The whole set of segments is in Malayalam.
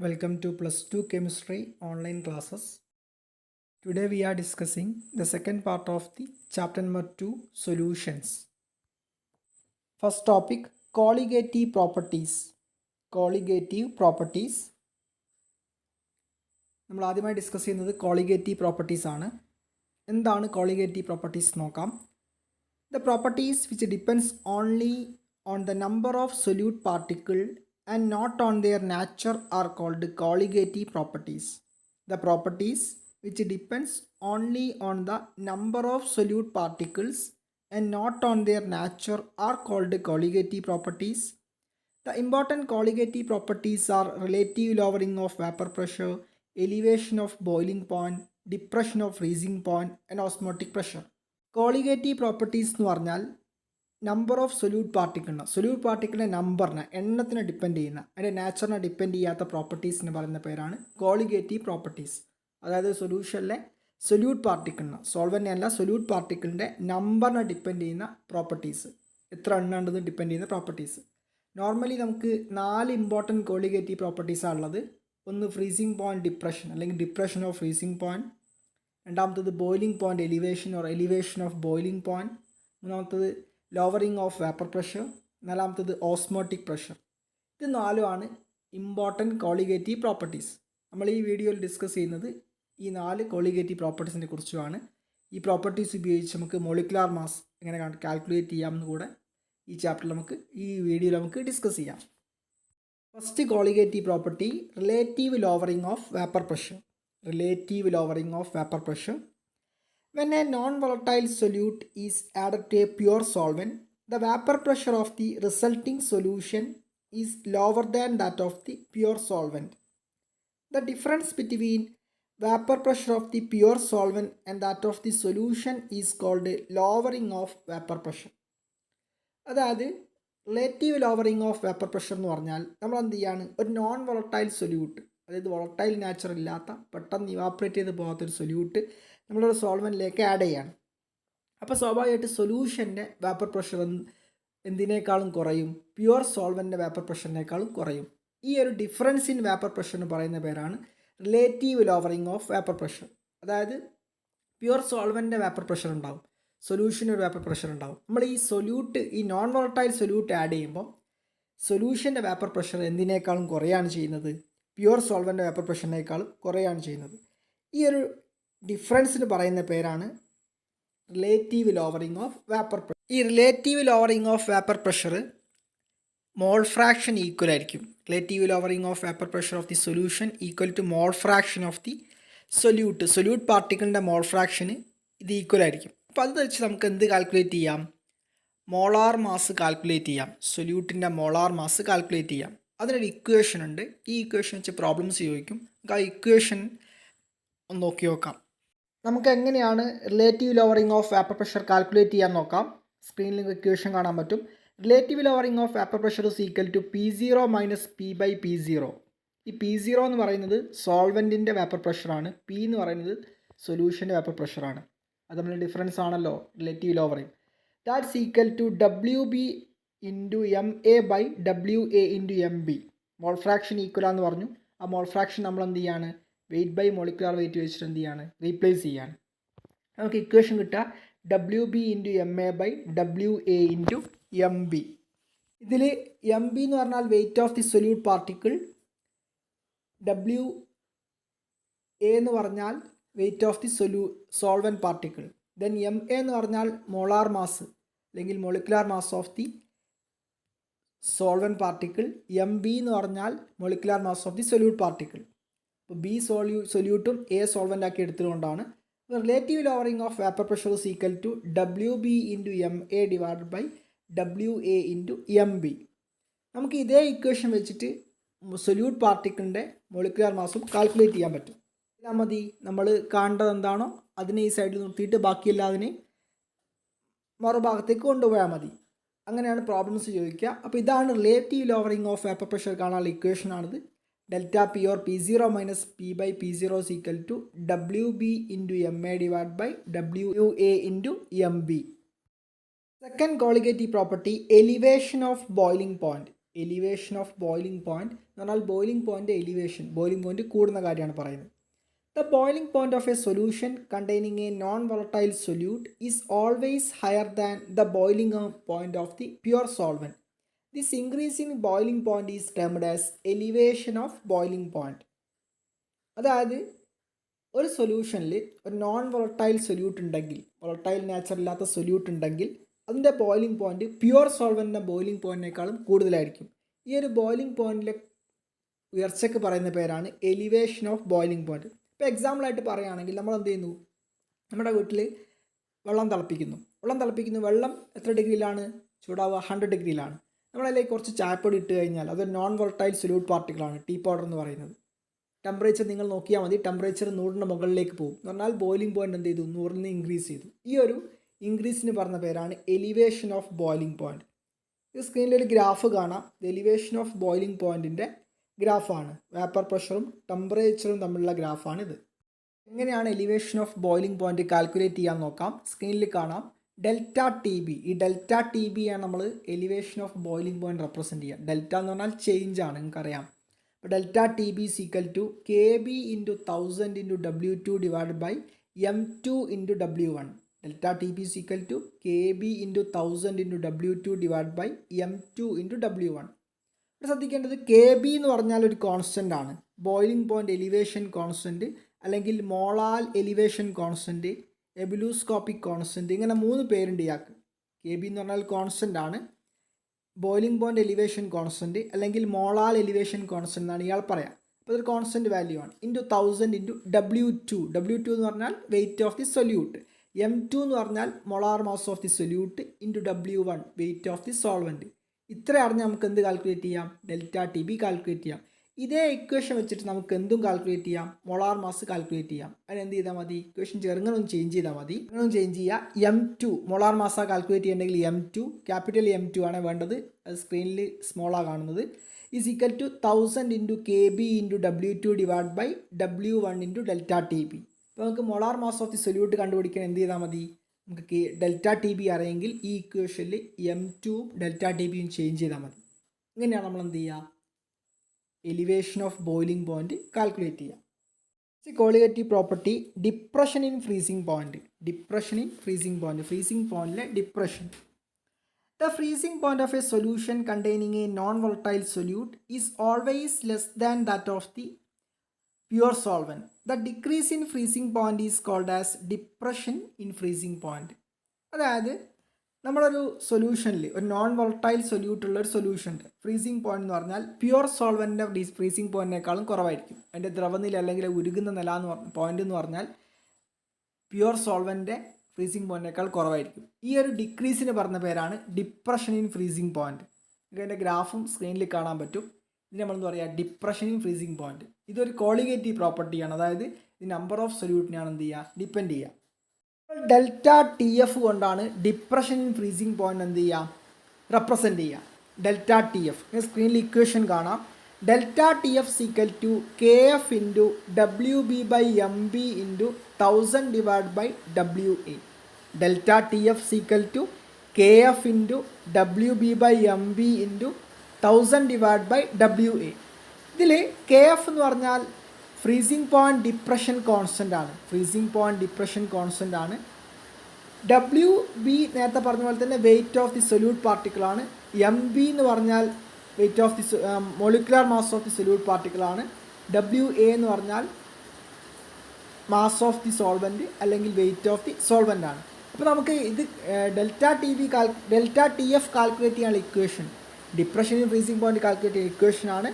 Welcome to Plus 2 Chemistry online classes. Today we are discussing the second part of the chapter number 2 solutions. First topic colligative properties. Colligative properties. നമ്മൾ ആദ്യമായി ഡിസ്കസ് ചെയ്യുന്നത് colligative properties ആണ്. എന്താണ് colligative properties നോക്കാം. The properties which depends only on the number of solute particle and not on their nature are called colligative properties. The properties which depends only on the number of solute particles and not on their nature are called colligative properties. The important colligative properties are relative lowering of vapor pressure, elevation of boiling point, depression of freezing point and osmotic pressure. Colligative properties എന്ന് പറഞ്ഞാൽ നമ്പർ ഓഫ് സൊല്യൂട്ട് പാർട്ടിക്കിളിൻ്റെ നമ്പറിനെ എണ്ണത്തിനെ ഡിപ്പെൻഡ് ചെയ്യുന്ന അതിൻ്റെ നാച്ചറിനെ ഡിപ്പെൻഡ് ചെയ്യാത്ത പ്രോപ്പർട്ടീസിന് പറയുന്ന പേരാണ് കോളിഗേറ്റീവ് പ്രോപ്പർട്ടീസ്. അതായത് സൊല്യൂഷനിലെ സൊല്യൂട്ട് പാർട്ടിക്കിളിന് സോൾവൻ്റ് അല്ല സൊല്യൂട്ട് പാർട്ടിക്കിളിൻ്റെ നമ്പറിനെ ഡിപ്പെൻഡ് ചെയ്യുന്ന പ്രോപ്പർട്ടീസ്, എത്ര എണ്ണം ഉണ്ടെന്ന് ഡിപ്പെൻഡ് ചെയ്യുന്ന പ്രോപ്പർട്ടീസ്. നോർമലി നമുക്ക് 4 ഇമ്പോർട്ടൻറ്റ് കോളിഗേറ്റീവ് പ്രോപ്പർട്ടീസാണ് ഉള്ളത്. ഒന്ന് ഫ്രീസിങ് പോയിൻറ്റ് ഡിപ്രഷൻ അല്ലെങ്കിൽ ഡിപ്രഷൻ ഓഫ് ഫ്രീസിങ് പോയിൻറ്റ്, രണ്ടാമത്തത് boiling point elevation or elevation of boiling point, മൂന്നാമത്തത് ലോവറിങ് ഓഫ് വേപ്പർ പ്രഷർ, നാലാമത്തത് ഓസ്മോട്ടിക് പ്രഷർ. ഇത് 4 ഇമ്പോർട്ടൻറ്റ് കോളിഗേറ്റീവ് പ്രോപ്പർട്ടീസ്. നമ്മൾ ഈ വീഡിയോയിൽ ഡിസ്കസ് ചെയ്യുന്നത് ഈ 4 കോളിഗേറ്റീവ് പ്രോപ്പർട്ടീസിനെ കുറിച്ചുമാണ്. ഈ പ്രോപ്പർട്ടീസ് ഉപയോഗിച്ച് നമുക്ക് മോളിക്കുലാർ മാസ് എങ്ങനെ കാൽക്കുലേറ്റ് ചെയ്യാമെന്ന് കൂടെ ഈ ചാപ്റ്ററിൽ ഈ വീഡിയോയിൽ നമുക്ക് ഡിസ്കസ് ചെയ്യാം. First colligative property relative lowering of vapour pressure. Relative lowering of vapor pressure. When a non-volatile solute is added to a pure solvent, the vapor pressure of the resulting solution is lower than that of the pure solvent. The difference between vapor pressure of the pure solvent and that of the solution is called lowering of vapor pressure. അതായത് relative lowering of vapour pressure എന്ന് പറഞ്ഞാൽ നമ്മൾ എന്ത് ചെയ്യാണ്, ഒരു നോൺ വോളട്ടൈൽ സൊല്യൂട്ട്, അതായത് വോളട്ടൈൽ നാച്ചർ ഇല്ലാത്ത പെട്ടെന്ന് ഇവാപ്പറേറ്റ് ചെയ്ത് പോകാത്തൊരു സൊല്യൂട്ട് നമ്മളൊരു സോൾവെൻറ്റിലേക്ക് ആഡ് ചെയ്യാണ്. അപ്പോൾ സ്വാഭാവികമായിട്ട് സൊല്യൂഷൻ്റെ വേപ്പർ പ്രഷർ എന്തിനേക്കാളും കുറയും, പ്യുവർ സോൾവെൻ്റെ വേപ്പർ പ്രഷറിനേക്കാളും കുറയും. ഈ ഒരു ഡിഫറൻസ് ഇൻ വേപ്പർ പ്രഷർ എന്ന് പറയുന്ന പേരാണ് relative lowering of vapour pressure. അതായത് പ്യുവർ സോൾവെൻ്റെ വേപ്പർ പ്രഷർ ഉണ്ടാവും, സൊല്യൂഷന് ഒരു വേപ്പർ പ്രഷർ ഉണ്ടാവും. നമ്മൾ ഈ സൊല്യൂട്ട്, ഈ നോൺ വോളട്ടൈൽ സൊല്യൂട്ട് ആഡ് ചെയ്യുമ്പോൾ സൊല്യൂഷൻ്റെ വേപ്പർ പ്രഷർ എന്തിനേക്കാളും കുറയാണ് ചെയ്യുന്നത്, പ്യുവർ സോൾവെൻ്റ് വേപ്പർ പ്രഷറിനേക്കാളും കുറയാണ് ചെയ്യുന്നത്. ഈ ഒരു ഡിഫറൻസിന് പറയുന്ന പേരാണ് relative lowering of vapour pressure. ഈ relative lowering of vapour pressure mole fraction equal ആയിരിക്കും. Relative lowering of vapour pressure of the solution equal to mole fraction of the solute പാർട്ടിക്കിളിൻ്റെ മോൾ ഫ്രാക്ഷന് ഇത് ഈക്വൽ ആയിരിക്കും. അപ്പോൾ അത് വെച്ച് നമുക്ക് എന്ത് കാൽക്കുലേറ്റ് ചെയ്യാം, മോളാർ മാസ് കാൽക്കുലേറ്റ് ചെയ്യാം, സൊല്യൂട്ടിൻ്റെ മോളാർ മാസ് കാൽക്കുലേറ്റ് ചെയ്യാം. അതിനൊരു ഇക്വേഷൻ ഉണ്ട്. ഈ ഇക്വേഷൻ വെച്ച് പ്രോബ്ലംസ് ചോദിക്കും. നമുക്ക് ആ ഇക്വേഷൻ ഒന്ന് നോക്കി നോക്കാം. നമുക്ക് എങ്ങനെയാണ് relative lowering of vapour pressure calculate ചെയ്യാൻ നോക്കാം. സ്ക്രീനിൽ ഇക്വേഷൻ കാണാൻ പറ്റും. Relative lowering of vapour pressure is equal to P0 minus P/P0. ഈ P0 എന്ന് പറയുന്നത് സോൾവെൻറ്റിൻ്റെ വേപ്പർ പ്രഷറാണ്, P എന്ന് പറയുന്നത് സൊല്യൂഷൻ്റെ വേപ്പർ പ്രഷറാണ്. അത് നമ്മൾ ഡിഫറൻസ് ആണല്ലോ relative lowering. That's equal to WB into MA by WA into MB. Mole fraction ഈക്വലാന്ന് പറഞ്ഞു. ആ മോൾ ഫ്രാക്ഷൻ നമ്മൾ എന്ത് ചെയ്യാണ്, വെയിറ്റ് ബൈ മോളിക്കുലാർ വെയിറ്റ് വെച്ചിട്ട് എന്ത് ചെയ്യാണ്, റീപ്ലേസ് ചെയ്യാണ്. നമുക്ക് ഇക്വേഷൻ കിട്ടുക WB into MA by WA into MB. ഇതിൽ MB എന്ന് പറഞ്ഞാൽ weight of the solute particle, WA എന്ന് പറഞ്ഞാൽ weight of the solvent particle, then MA എന്ന് പറഞ്ഞാൽ മോളാർ മാസ് അല്ലെങ്കിൽ molecular mass of the solvent particle, MB എന്ന് പറഞ്ഞാൽ molecular mass of the solute particle. അപ്പോൾ B സൊല്യൂട്ടും A സോൾവെൻ്റ് ആക്കി എടുത്തുകൊണ്ടാണ് relative lowering of vapour pressure is equal to WB into MA divided by WA into MB. നമുക്ക് ഇതേ ഇക്വേഷൻ വെച്ചിട്ട് സൊല്യൂട്ട് പാർട്ടിക്കിളിൻ്റെ മോളിക്കുലാർ മാസും കാൽക്കുലേറ്റ് ചെയ്യാൻ പറ്റും. ഇതാ മതി, നമ്മൾ കാണേണ്ടത് എന്താണോ അതിനെ ഈ സൈഡിൽ നിർത്തിയിട്ട് ബാക്കിയെല്ലാതിനെ മറുഭാഗത്തേക്ക് കൊണ്ടുപോയാൽ മതി. അങ്ങനെയാണ് പ്രോബ്ലംസ് ചോദിക്കുക. അപ്പോൾ ഇതാണ് relative lowering of vapour pressure കാണാനുള്ള ഇക്വേഷൻ ആണിത്. Delta P or P0 minus P/P0 is equal to WB into MA divide by WA into MB. Second colligative property elevation of boiling point. Elevation of boiling point എന്ന് പറഞ്ഞാൽ boiling point elevation, boiling point കൂടുന്ന കാര്യമാണ് പറയുന്നത്. The boiling point of a solution containing a non-volatile solute is always higher than the boiling point of the pure solvent. This increase in boiling point is termed as elevation of boiling point. അതായത് ഒരു സൊല്യൂഷനിൽ ഒരു നോൺ വോളട്ടൈൽ സൊല്യൂട്ട് ഉണ്ടെങ്കിൽ, വോളട്ടൈൽ നേച്ചർ ഇല്ലാത്ത സൊല്യൂട്ട് ഉണ്ടെങ്കിൽ അതിൻ്റെ ബോയിലിംഗ് പോയിൻറ്റ് പ്യുവർ സോൾവൻറ്റിൻ്റെ ബോയിലിംഗ് പോയിൻറ്റിനേക്കാളും കൂടുതലായിരിക്കും. ഈ ഒരു ബോയിലിംഗ് പോയിൻറ്റിലെ ഉയർച്ചയ്ക്ക് പറയുന്ന പേരാണ് എലിവേഷൻ ഓഫ് ബോയിലിംഗ് പോയിൻറ്റ്. ഇപ്പോൾ എക്സാമ്പിളായിട്ട് പറയുകയാണെങ്കിൽ നമ്മൾ എന്ത് ചെയ്യുന്നു, നമ്മുടെ വീട്ടിൽ വെള്ളം തിളപ്പിക്കുന്നു. വെള്ളം എത്ര ഡിഗ്രിയിലാണ് ചൂടാവുക? 100 ഡിഗ്രിയിലാണ്. നമ്മളതിലേക്ക് കുറച്ച് ചായപ്പൊടി ഇട്ട് കഴിഞ്ഞാൽ അതൊരു നോൺ വോളട്ടൈൽ സൊല്യൂട്ട് പാർട്ടിക്കിളാണ്, ടീ പൗഡർ എന്ന് പറയുന്നത്. ടെമ്പറേച്ചർ നിങ്ങൾ നോക്കിയാൽ മതി, ടെമ്പറേച്ചർ 100ൻ്റെ മുകളിലേക്ക് പോകും. എന്ന് പറഞ്ഞാൽ ബോയിലിംഗ് പോയിൻറ്റ് എന്ത് ചെയ്തു? 100ൽ നിന്ന് ഇൻക്രീസ് ചെയ്തു. ഈ ഒരു ഇൻക്രീസിന് പറഞ്ഞ പേരാണ് എലിവേഷൻ ഓഫ് ബോയിലിംഗ് പോയിൻറ്റ്. ഈ സ്ക്രീനിലൊരു ഗ്രാഫ് കാണാം. എലിവേഷൻ ഓഫ് ബോയിലിംഗ് പോയിൻറ്റിൻ്റെ ഗ്രാഫാണ്. വേപ്പർ പ്രഷറും ടെമ്പറേച്ചറും തമ്മിലുള്ള ഗ്രാഫാണിത്. എങ്ങനെയാണ് elevation of boiling point calculate ചെയ്യാൻ നോക്കാം. സ്ക്രീനിൽ കാണാം ഡെൽറ്റ ടി ബി. ഈ ഡെൽറ്റ ടി ബി ആണ് നമ്മൾ elevation of boiling point represent ചെയ്യുക. ഡെൽറ്റ എന്ന് പറഞ്ഞാൽ ചേഞ്ച് ആണ്, നിങ്ങൾക്കറിയാം. അപ്പോൾ delta T B is equal to K B into 1000 into W2 divide by M2 into W1. Delta T B is equal to K B into 1000 into W2 divide by M2 into W1. ഇവിടെ ശ്രദ്ധിക്കേണ്ടത് കെ ബി എന്ന് പറഞ്ഞാൽ ഒരു കോൺസ്റ്റൻ്റ് ആണ്. ബോയിലിംഗ് പോയിൻറ്റ് എലിവേഷൻ കോൺസ്റ്റൻറ്റ് അല്ലെങ്കിൽ മോളാൽ എലിവേഷൻ കോൺസ്റ്റൻറ്റ്, എബിലൂസ്കോപ്പിക് കോൺസ്റ്റൻറ്റ്, ഇങ്ങനെ 3 പേരുണ്ട് ഇയാൾക്ക്. കെ ബി എന്ന് പറഞ്ഞാൽ കോൺസ്റ്റൻ്റ് ആണ്. ബോയിലിംഗ് പോയിൻറ്റ് എലിവേഷൻ കോൺസ്റ്റൻറ്റ് അല്ലെങ്കിൽ മോളാൽ എലിവേഷൻ കോൺസ്റ്റൻറ്റ് എന്നാണ് ഇയാൾ പറയാം. അപ്പോൾ ഇതൊരു കോൺസ്റ്റൻറ്റ് വാല്യൂ ആണ്. ഇൻറ്റു 1000 ഇൻറ്റു W2 എന്ന് പറഞ്ഞാൽ weight of the solute. M2 എന്ന് പറഞ്ഞാൽ molar mass of the solute into W1 wait of the solvent. ഇത്ര അറിഞ്ഞ് നമുക്ക് എന്ത് കാൽക്കുലേറ്റ് ചെയ്യാം? ഡെൽറ്റ ടി ബി കാൽക്കുലേറ്റ് ചെയ്യാം. ഇതേ ഇക്വേഷൻ വെച്ചിട്ട് നമുക്ക് എന്തും കാൽക്കുലേറ്റ് ചെയ്യാം. മൊളാർ മാസ് കാൽക്കുലേറ്റ് ചെയ്യാം. അതിന് എന്ത് ചെയ്താൽ മതി? ഇക്വേഷൻ ചെറുങ്ങനെ ചേഞ്ച് ചെയ്താൽ മതി. അങ്ങനെ ചേഞ്ച് ചെയ്യുക. M2 മൊളാർ മാസ കാൽക്കുലേറ്റ് ചെയ്യണമെങ്കിൽ M2 ക്യാപിറ്റൽ M2 ആണ് വേണ്ടത്. അത് സ്ക്രീനിൽ സ്മോളാണ് കാണുന്നത്. Is equal to 1000 into K B into W2 divide by W1 into delta T B. അപ്പോൾ നമുക്ക് molar mass of the solute കണ്ടുപിടിക്കാൻ എന്ത് ചെയ്താൽ മതി? നമുക്ക് ഡെൽറ്റ ടി ബി അറിയെങ്കിൽ ഈ ഇക്വേഷനിൽ M2 ഡെൽറ്റ ടി ബിയും ചേഞ്ച് ചെയ്താൽ മതി. ഇങ്ങനെയാണ് നമ്മൾ എന്ത് ചെയ്യുക? Elevation of boiling point calculate ചെയ്യുക. Colligative property depression in freezing point. Freezing പോയിൻറ്റിലെ depression. The freezing point of a solution containing a non volatile solute is always less than that of the pure solvent. The decrease in freezing point is called as depression in freezing point. അതായത് നമ്മളൊരു സൊല്യൂഷനിൽ ഒരു നോൺ വോളട്ടൈൽ സൊല്യൂട്ടുള്ള ഒരു സൊല്യൂഷൻ്റെ ഫ്രീസിംഗ് പോയിന്റ് എന്ന് പറഞ്ഞാൽ പ്യുവർ സോൾവൻറ്റിൻ്റെ ഫ്രീസിംഗ് പോയിൻറ്റിനേക്കാളും കുറവായിരിക്കും. അതിൻ്റെ ദ്രവനില അല്ലെങ്കിൽ ഉരുകുന്ന നില എന്ന് പറഞ്ഞ പോയിന്റ് എന്ന് പറഞ്ഞാൽ പ്യുവർ സോൾവൻറ്റിൻ്റെ ഫ്രീസിംഗ് പോയിൻറ്റിനേക്കാൾ കുറവായിരിക്കും. ഈ ഒരു ഡിക്രീസിന് പറഞ്ഞ പേരാണ് ഡിപ്രഷൻ ഇൻ ഫ്രീസിംഗ് പോയിൻറ്റ്. ഇതിൻ്റെ ഗ്രാഫും സ്ക്രീനിൽ കാണാൻ പറ്റും. ഇതിന് നമ്മളെന്ന് പറയുക ഡിപ്രഷൻ ഇൻ ഫ്രീസിംഗ് പോയിൻറ്റ്. ഇതൊരു കോളിഗേറ്റീവ് പ്രോപ്പർട്ടിയാണ്. അതായത് ഈ നമ്പർ ഓഫ് സൊല്യൂട്ടിനെയാണ് എന്ത് ചെയ്യുക? ഡിപ്പെൻഡ് ചെയ്യുക. ഡെൽറ്റ ടി എഫ് കൊണ്ടാണ് ഡിപ്രഷൻ ഇൻ ഫ്രീസിംഗ് പോയിന്റ് എന്ത് ചെയ്യുക? റെപ്രസെൻറ്റ് ചെയ്യുക. ഡെൽറ്റ ടി എഫ് സ്ക്രീനിൽ ഇക്വേഷൻ കാണാം. Delta T F is equal to K F into WB by MB into 1000 divide by WA. Delta T F is equal to K F into WB by MB into 1000 divide by WA. ഇതിൽ കെ എഫ് എന്ന് പറഞ്ഞാൽ ഫ്രീസിംഗ് പോയിൻറ്റ് ഡിപ്രഷൻ കോൺസ്റ്റൻ്റ് ആണ്. WB നേരത്തെ പറഞ്ഞ പോലെ തന്നെ വെയിറ്റ് ഓഫ് ദി സൊല്യൂട്ട് പാർട്ടിക്കിളാണ്. MB എന്ന് പറഞ്ഞാൽ weight of the molecular mass of the solute പാർട്ടിക്കിളാണ്. WA എന്ന് പറഞ്ഞാൽ മാസ് ഓഫ് ദി സോൾവൻറ്റ് അല്ലെങ്കിൽ വെയിറ്റ് ഓഫ് ദി സോൾവൻ്റ് ആണ്. അപ്പോൾ നമുക്ക് ഇത് ഡെൽറ്റ ടി എഫ് കാൽക്കുലേറ്റ് ചെയ്യാനുള്ള equation, depression in freezing point calculate ചെയ്യുന്ന ഇക്വേഷനാണ്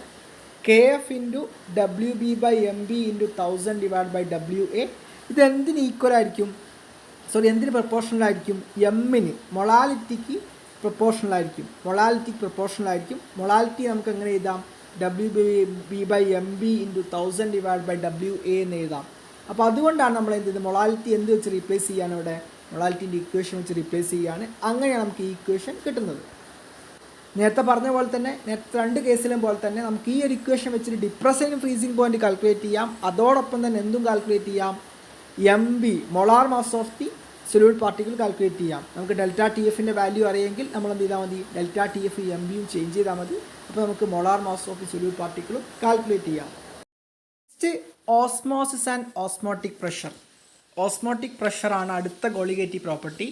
KF into WB by MB into 1000 divide by WA. ഇത് എന്തിന് ഈക്വൽ ആയിരിക്കും? എന്തിന് പ്രൊപ്പോർഷണൽ ആയിരിക്കും? എമ്മിന്, മൊളാലിറ്റിക്ക് പ്രൊപ്പോർഷണൽ ആയിരിക്കും. മൊളാലിറ്റി നമുക്ക് എങ്ങനെ എഴുതാം? WB by MB into 1000 divide by WA എന്ന് എഴുതാം. അപ്പോൾ അതുകൊണ്ടാണ് നമ്മൾ എന്ത് ചെയ്ത് മൊളാലിറ്റി എന്ത് വെച്ച് റീപ്ലേസ് ചെയ്യാണ്? ഇവിടെ മൊളാലിറ്റിൻ്റെ ഇക്വേഷൻ വെച്ച് റീപ്ലേസ് ചെയ്യുകയാണ്. അങ്ങനെയാണ് നമുക്ക് ഈ ഇക്വേഷൻ കിട്ടുന്നത്. നേരത്തെ പറഞ്ഞ പോലെ തന്നെ, നേരത്തെ 2 കേസിലും പോലെ തന്നെ നമുക്ക് ഈ ഒരു ഇക്വേഷൻ വെച്ചിട്ട് ഡിപ്രഷൻ ഫ്രീസിംഗ് പോയിന്റ് കാൽക്കുലേറ്റ് ചെയ്യാം. അതോടൊപ്പം തന്നെ എന്തും കാൽക്കുലേറ്റ് ചെയ്യാം? MB molar mass of the solute particle calculate ചെയ്യാം. നമുക്ക് ഡെൽറ്റ ടി എഫിൻ്റെ വാല്യൂ അറിയെങ്കിൽ നമ്മൾ എന്ത് ചെയ്താൽ മതി, ഡെൽറ്റ ടി എഫ് എം ബിയും ചേഞ്ച് ചെയ്താൽ മതി. അപ്പോൾ നമുക്ക് molar mass of the solute പാർട്ടിക്കിളും കാൽക്കുലേറ്റ് ചെയ്യാം. Next osmosis and osmotic pressure. Osmotic പ്രഷറാണ് അടുത്ത കോളിഗേറ്റീവ് പ്രോപ്പർട്ടി.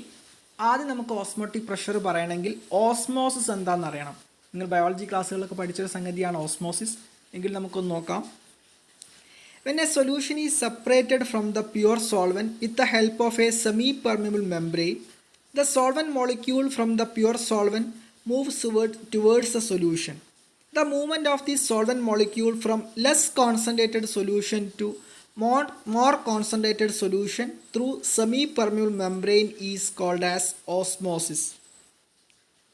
ആദ്യം നമുക്ക് ഓസ്മോട്ടിക് പ്രഷർ പറയണമെങ്കിൽ ഓസ്മോസിസ് എന്താണെന്ന് അറിയണം. നിങ്ങൾ ബയോളജി ക്ലാസ്സുകളൊക്കെ പഠിച്ചൊരു സംഗതിയാണ് ഓസ്മോസിസ്. എങ്കിൽ നമുക്കൊന്ന് നോക്കാം. When a solution is separated from the pure solvent with the help of a semi-permeable membrane, the solvent molecule from the pure solvent moves towards the solution. The movement of the solvent molecule from less concentrated solution to more concentrated solution through semi-permeable membrane is called as osmosis.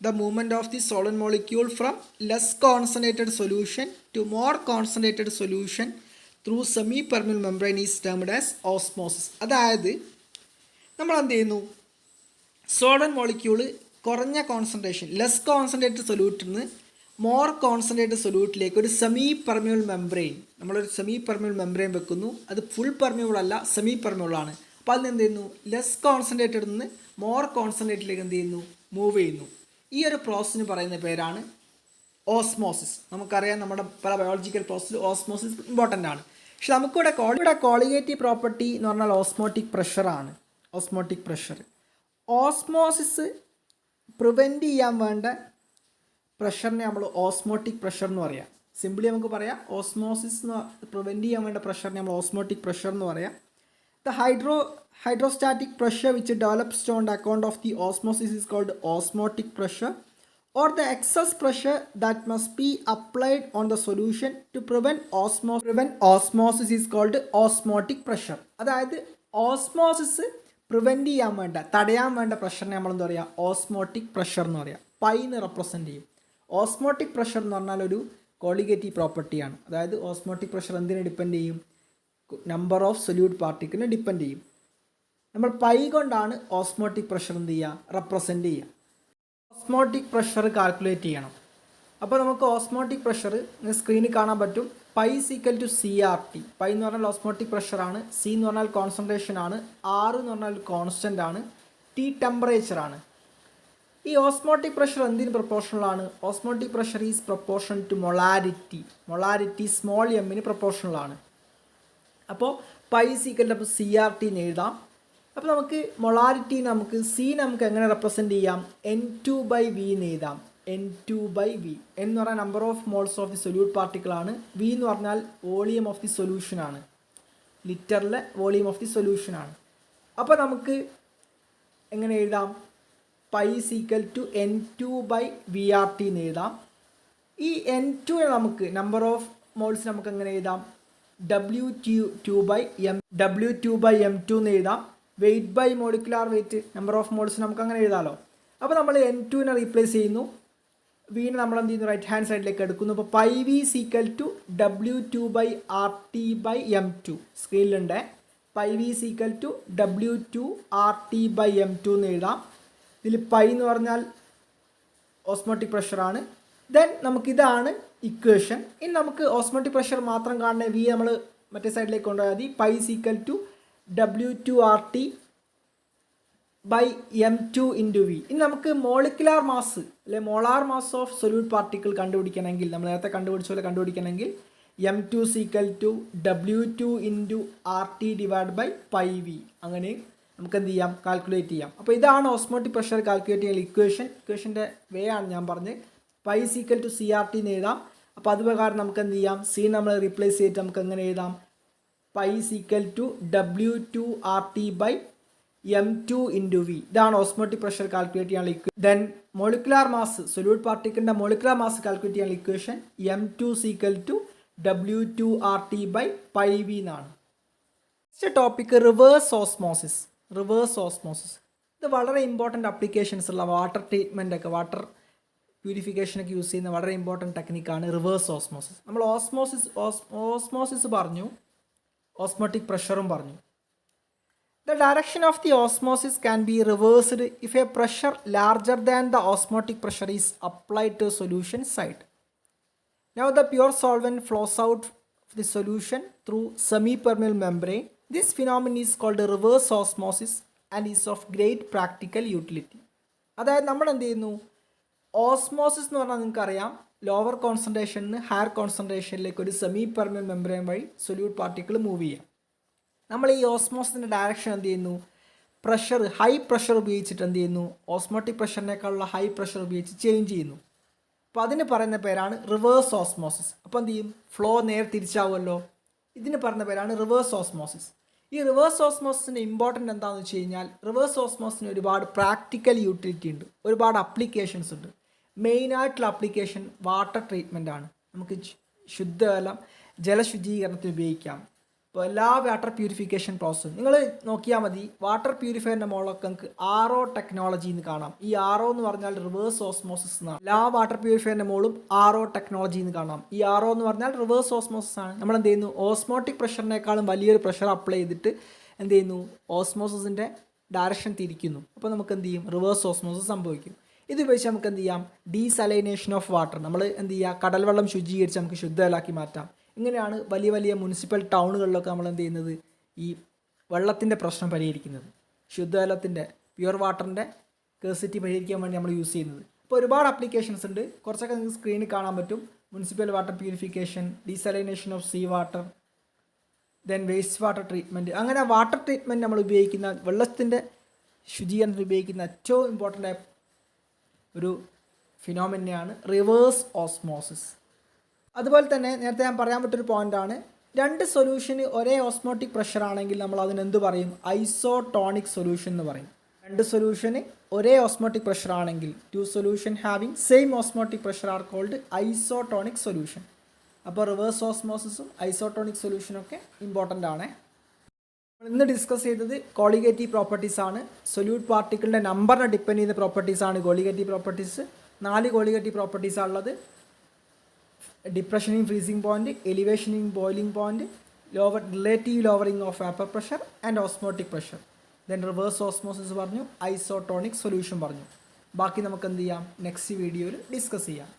The movement of the solvent molecule from less concentrated solution to more concentrated solution through semi permeable membrane is termed as osmosis. അതായത് നമ്മൾ എന്ത് ചെയ്യുന്നു, സോൾവെന്റ് മോളിക്യൂള് കുറഞ്ഞ കോൺസെൻട്രേഷൻ ലെസ് കോൺസെൻട്രേറ്റഡ് സൊല്യൂട്ടിൽ നിന്ന് മോർ കോൺസെൻട്രേറ്റഡ് സൊല്യൂട്ടിലേക്ക് ഒരു സെമി പെർമിയബിൾ മെംബ്രെയിൻ, നമ്മളൊരു സെമി പെർമിയബിൾ മെംബ്രെയിൻ വെക്കുന്നു. അത് ഫുൾ പെർമിയബിൾ അല്ല, സെമി പെർമിയബിൾ ആണ്. അപ്പോൾ അതിന് എന്ത് ചെയ്യുന്നു, ലെസ് കോൺസെൻട്രേറ്റഡ് നിന്ന് മോർ കോൺസെൻട്രേറ്റിലേക്ക് എന്ത് ചെയ്യുന്നു, മൂവ് ചെയ്യുന്നു. ഈ ഒരു പ്രോസസ്സിന് പറയുന്ന പേരാണ് ഓസ്മോസിസ്. നമുക്കറിയാം നമ്മുടെ പല ബയോളജിക്കൽ പ്രോസസ്സിൽ ഓസ്മോസിസ് ഇമ്പോർട്ടൻ്റ് ആണ്. പക്ഷെ നമുക്കിവിടെ കോളിഗേറ്റീവ് പ്രോപ്പർട്ടി എന്ന് പറഞ്ഞാൽ ഓസ്മോട്ടിക് പ്രഷറാണ്. ഓസ്മോട്ടിക് പ്രഷർ ഓസ്മോസിസ് പ്രിവെൻറ്റ് ചെയ്യാൻ വേണ്ട പ്രഷറിനെ നമ്മൾ ഓസ്മോട്ടിക് പ്രഷർ എന്ന് പറയാം. സിംപിളി നമുക്ക് പറയാം ഓസ്മോസിസ് പ്രിവെൻറ്റ് ചെയ്യാൻ വേണ്ട പ്രഷറിനെ നമ്മൾ ഓസ്മോട്ടിക് പ്രഷർ എന്ന് പറയാം. The hydrostatic pressure which develops on account of the osmosis is called osmotic pressure, or the excess pressure that must be applied on the solution to prevent osmosis is called osmotic pressure. അതായത് ഓസ്മോസിസ് പ്രിവെൻറ്റ് ചെയ്യാൻ വേണ്ട, തടയാൻ വേണ്ട പ്രഷറിനെ നമ്മൾ എന്താ പറയുക, ഓസ്മോട്ടിക് പ്രഷർ എന്ന് പറയാം. പൈന്ന് റെപ്രസെൻറ്റ് ചെയ്യും. ഓസ്മോട്ടിക് പ്രഷർ എന്ന് പറഞ്ഞാൽ ഒരു കോളിഗേറ്റീവ് പ്രോപ്പർട്ടിയാണ്. അതായത് ഓസ്മോട്ടിക് പ്രഷർ എന്തിനെ ഡിപ്പെൻഡ് ചെയ്യും, നമ്പർ ഓഫ് സൊല്യൂട്ട് പാർട്ടിക്കിളിനെ ഡിപ്പെൻഡ് ചെയ്യും. നമ്മൾ പൈ കൊണ്ടാണ് ഓസ്മോട്ടിക് പ്രഷർ എന്ത് ചെയ്യുക, റെപ്രസെൻറ്റ് ചെയ്യുക. ഓസ്മോട്ടിക് പ്രഷർ കാൽക്കുലേറ്റ് ചെയ്യണം. അപ്പോൾ നമുക്ക് ഓസ്മോട്ടിക് പ്രഷർ സ്ക്രീനിൽ കാണാൻ പറ്റും. Pi equal to C R T. Pi എന്ന് പറഞ്ഞാൽ ഓസ്മോട്ടിക് പ്രഷറാണ്, സി എന്ന് പറഞ്ഞാൽ കോൺസെൻട്രേഷൻ ആണ്, ആർ എന്ന് പറഞ്ഞാൽ കോൺസ്റ്റൻ്റ് ആണ്, ടി ടെമ്പറേച്ചറാണ്. ഈ ഓസ്മോട്ടിക് പ്രഷർ എന്തിന് പ്രൊപ്പോർഷണലാണ്? Osmotic pressure is proportional to molarity. Molarity small എമ്മിന് പ്രൊപ്പോർഷണലാണ്. അപ്പോൾ pi equal to C R T എന്ന് എഴുതാം. അപ്പോൾ നമുക്ക് മൊളാരിറ്റി നമുക്ക് സി നമുക്ക് എങ്ങനെ റെപ്രസെൻറ്റ് ചെയ്യാം, N2/V എന്ന് എഴുതാം. N2/V എന്ന് പറഞ്ഞാൽ number of moles of the solute പാർട്ടിക്കിളാണ്. വി എന്ന് പറഞ്ഞാൽ വോളിയം ഓഫ് ദി സൊല്യൂഷനാണ്, ലിറ്ററിലെ വോളിയം ഓഫ് ദി സൊല്യൂഷനാണ്. അപ്പോൾ നമുക്ക് എങ്ങനെ എഴുതാം, പൈ ഈക്വൽ ടു N2/VRT എന്ന് എഴുതാം. ഈ N2 നമുക്ക് നമ്പർ ഓഫ് മോൾസ് നമുക്ക് എങ്ങനെ എഴുതാം, W2/M2 എന്ന് എഴുതാം. Weight by molecular weight, number of moles നമുക്ക് അങ്ങനെ എഴുതാമല്ലോ. അപ്പോൾ നമ്മൾ N2നെ റീപ്ലേസ് ചെയ്യുന്നു, വീണ് നമ്മൾ എന്ത് ചെയ്യുന്നു, റൈറ്റ് ഹാൻഡ് സൈഡിലേക്ക് എടുക്കുന്നു. അപ്പോൾ pi V equal to W2/RT/M2 സ്ക്രീനിലുണ്ട്. Pi V equal to W2RT/M2 എന്ന് എഴുതാം. ഇതിൽ പൈ എന്ന് പറഞ്ഞാൽ ഓസ്മോട്ടിക് പ്രഷറാണ്. ദെൻ നമുക്കിതാണ് ഇക്വേഷൻ. ഇനി നമുക്ക് ഓസ്മോട്ടിക് പ്രഷർ മാത്രം കാണുന്ന വി നമ്മൾ മറ്റേ സൈഡിലേക്ക് കൊണ്ടുപോയാൽ മതി. Pi equal to W2RT/M2 into V. ഇനി നമുക്ക് മോളിക്കുലാർ മാസ് അല്ലെ molar mass of solute particle കണ്ടുപിടിക്കണമെങ്കിൽ, നമ്മൾ നേരത്തെ കണ്ടുപിടിച്ച പോലെ കണ്ടുപിടിക്കണമെങ്കിൽ M2 equal to W2 into RT divide by pi V. അങ്ങനെ നമുക്ക് എന്ത് ചെയ്യാം, കാൽക്കുലേറ്റ് ചെയ്യാം. അപ്പോൾ ഇതാണ് ഓസ്മോട്ടിക് പ്രഷർ കാൽക്കുലേറ്റ് ചെയ്യാൻ ഇക്വേഷൻ്റെ വേ ആണ് ഞാൻ പറഞ്ഞത്. പൈ ഈക്വൽ ടു CRT എന്ന് എഴുതാം. അപ്പോൾ അത് പ്രകാരം നമുക്ക് എന്ത് ചെയ്യാം, സി നമ്മൾ റീപ്ലേസ് ചെയ്തിട്ട് നമുക്ക് എങ്ങനെ എഴുതാം, pi equal to W2RT/M2 into V. ഇതാണ് ഓസ്മോട്ടിക് പ്രഷർ കാൽക്കുലേറ്റ് ചെയ്യാനുള്ള equation. Then molecular mass solute പാർട്ടിക്കിളിൻ്റെ മോളിക്കുലാർ മാസ് കാൽക്കുലേറ്റ് ചെയ്യാനുള്ള equation M2 equal to W2RT/πV എന്നാണ്. Next topic reverse osmosis. ഇത് വളരെ ഇമ്പോർട്ടൻ്റ് അപ്ലിക്കേഷൻസ് ഉള്ള വാട്ടർ ട്രീറ്റ്മെൻ്റ് ഒക്കെ, വാട്ടർ പ്യൂരിഫിക്കേഷനൊക്കെ യൂസ് ചെയ്യുന്ന വളരെ ഇമ്പോർട്ടൻറ്റ് ടെക്നിക്കാണ് റിവേഴ്സ് ഓസ്മോസിസ്. നമ്മൾ ഓസ്മോസിസ് പറഞ്ഞു, ഓസ്മോട്ടിക് പ്രഷറും പറഞ്ഞു. The direction of the osmosis can be reversed if a pressure larger than the osmotic pressure is applied to a solution side. Now the pure solvent flows out of the solution through semi-permeable membrane. This phenomenon is called reverse osmosis and is of great practical utility. അതായത് നമ്മൾ എന്ത് ചെയ്യുന്നു, ഓസ്മോസിസ് എന്ന് പറഞ്ഞാൽ നിങ്ങൾക്കറിയാം, ലോവർ കോൺസെൻട്രേഷനിൽ നിന്ന് ഹയർ കോൺസെൻട്രേഷനിലേക്ക് ഒരു സെമി പെർമിയബിൾ മെംബ്രെയിൻ വഴി സൊല്യൂട്ട് പാർട്ടിക്കിൾ മൂവ് ചെയ്യാം. നമ്മൾ ഈ ഓസ്മോസിൻ്റെ ഡയറക്ഷൻ എന്ത് ചെയ്യുന്നു, പ്രഷർ, ഹൈ പ്രഷർ ഉപയോഗിച്ചിട്ട് എന്ത് ചെയ്യുന്നു, ഓസ്മോട്ടിക് പ്രഷറിനേക്കാളുള്ള ഹൈ പ്രഷർ ഉപയോഗിച്ച് ചേഞ്ച് ചെയ്യുന്നു. അപ്പോൾ അതിന് പറയുന്ന പേരാണ് റിവേഴ്സ് ഓസ്മോസിസ്. അപ്പോൾ എന്ത് ചെയ്യും, ഫ്ലോ നേരെ തിരിച്ചാവുമല്ലോ. ഇതിന് പറയുന്ന പേരാണ് റിവേഴ്സ് ഓസ്മോസിസ്. ഈ റിവേഴ്സ് ഓസ്മോസിൻ്റെ ഇമ്പോർട്ടൻ്റ് എന്താണെന്ന് വെച്ച് കഴിഞ്ഞാൽ, റിവേഴ്സ് ഓസ്മോസിന് ഒരുപാട് പ്രാക്ടിക്കൽ യൂട്ടിലിറ്റി ഉണ്ട്, ഒരുപാട് അപ്ലിക്കേഷൻസ് ഉണ്ട്. മെയിനായിട്ടുള്ള അപ്ലിക്കേഷൻ വാട്ടർ ട്രീറ്റ്മെൻ്റ് ആണ്. നമുക്ക് ശുദ്ധജലം ജലശുചീകരണത്തിന് ഉപയോഗിക്കാം. ഇപ്പോൾ എല്ലാ വാട്ടർ പ്യൂരിഫിക്കേഷൻ പ്രോസസ്സും നിങ്ങൾ നോക്കിയാൽ മതി. വാട്ടർ പ്യൂരിഫയറിൻ്റെ മുകളിലൊക്കെ നമുക്ക് RO ടെക്നോളജി എന്ന് കാണാം. ഈ RO എന്ന് പറഞ്ഞാൽ റിവേഴ്സ് ഓസ്മോസിസ് എന്നാണ്. എല്ലാ വാട്ടർ പ്യൂരിഫയറിൻ്റെ മുകളിലും RO ടെക്നോളജി എന്ന് കാണാം. ഈ RO എന്ന് പറഞ്ഞാൽ റിവേഴ്സ് ഓസ്മോസിസ് ആണ്. നമ്മൾ എന്ത് ചെയ്യുന്നു, ഓസ്മോട്ടിക് പ്രഷറിനേക്കാളും വലിയൊരു പ്രഷർ അപ്ലൈ ചെയ്തിട്ട് എന്ത് ചെയ്യുന്നു, ഓസ്മോസിസിൻ്റെ ഡയറക്ഷൻ തിരിക്കുന്നു. അപ്പോൾ നമുക്ക് എന്ത് ചെയ്യും, റിവേഴ്സ് ഓസ്മോസിസ് സംഭവിക്കും. ഇത് ഉപയോഗിച്ച് നമുക്ക് എന്ത് ചെയ്യാം, ഡീസലൈനേഷൻ ഓഫ് വാട്ടർ, നമ്മൾ എന്ത് ചെയ്യുക, കടൽ വെള്ളം ശുചീകരിച്ച് നമുക്ക് ശുദ്ധജലമാക്കി മാറ്റാം. ഇങ്ങനെയാണ് വലിയ വലിയ മുനിസിപ്പൽ ടൗണുകളിലൊക്കെ നമ്മൾ എന്ത് ചെയ്യുന്നത്, ഈ വെള്ളത്തിൻ്റെ പ്രശ്നം പരിഹരിക്കുന്നത്, ശുദ്ധജലത്തിൻ്റെ പ്യുവർ വാട്ടറിൻ്റെ സ്കേഴ്സിറ്റി പരിഹരിക്കാൻ വേണ്ടി നമ്മൾ യൂസ് ചെയ്യുന്നത്. ഇപ്പോൾ ഒരുപാട് ആപ്ലിക്കേഷൻസ് ഉണ്ട്, കുറച്ചൊക്കെ നിങ്ങൾക്ക് സ്ക്രീനിൽ കാണാൻ പറ്റും. Municipal water purification, desalination of sea water, then waste water treatment. അങ്ങനെ വാട്ടർ ട്രീറ്റ്മെൻറ്റ് നമ്മൾ ഉപയോഗിക്കുന്ന, വെള്ളത്തിൻ്റെ ശുചീകരണത്തിന് ഉപയോഗിക്കുന്ന ഏറ്റവും ഇമ്പോർട്ടൻ്റ് ഒരു ഫിനോമിനയാണ് റിവേഴ്സ് ഓസ്മോസിസ്. അതുപോലെ തന്നെ നേരത്തെ ഞാൻ പറയാൻ പറ്റൊരു പോയിൻ്റാണ്, രണ്ട് സൊല്യൂഷന് ഒരേ ഓസ്മോട്ടിക് പ്രഷർ ആണെങ്കിൽ നമ്മൾ അതിനെന്ത് പറയും, ഐസോടോണിക് സൊല്യൂഷൻ എന്ന് പറയും. രണ്ട് സൊല്യൂഷന് ഒരേ ഓസ്മോട്ടിക് പ്രഷർ ആണെങ്കിൽ, two solution having same osmotic pressure are called isotonic solution. അപ്പോൾ റിവേഴ്സ് ഓസ്മോസിസും ഐസോടോണിക് സൊല്യൂഷനൊക്കെ ഇമ്പോർട്ടൻ്റ് ആണ്. ഇന്ന് ഡിസ്കസ് ചെയ്തത് കോളിഗേറ്റീവ് പ്രോപ്പർട്ടീസ് ആണ്. സൊല്യൂട്ട് പാർട്ടിക്കിളിൻ്റെ നമ്പറിനെ ഡിപ്പെൻഡ് ചെയ്യുന്ന പ്രോപ്പർട്ടീസ് ആണ് കോളിഗേറ്റീവ് പ്രോപ്പർട്ടീസ്. 4 കോളിഗേറ്റീവ് പ്രോപ്പർട്ടീസാണ് ഉള്ളത്. Depression in freezing point, elevation in boiling point, relative lowering of vapour pressure and osmotic pressure. Then reverse osmosis പറഞ്ഞു, ഐസോടോണിക് സൊല്യൂഷൻ പറഞ്ഞു. ബാക്കി നമുക്ക് എന്ത് ചെയ്യാം, നെക്സ്റ്റ് വീഡിയോയിൽ ഡിസ്കസ് ചെയ്യാം.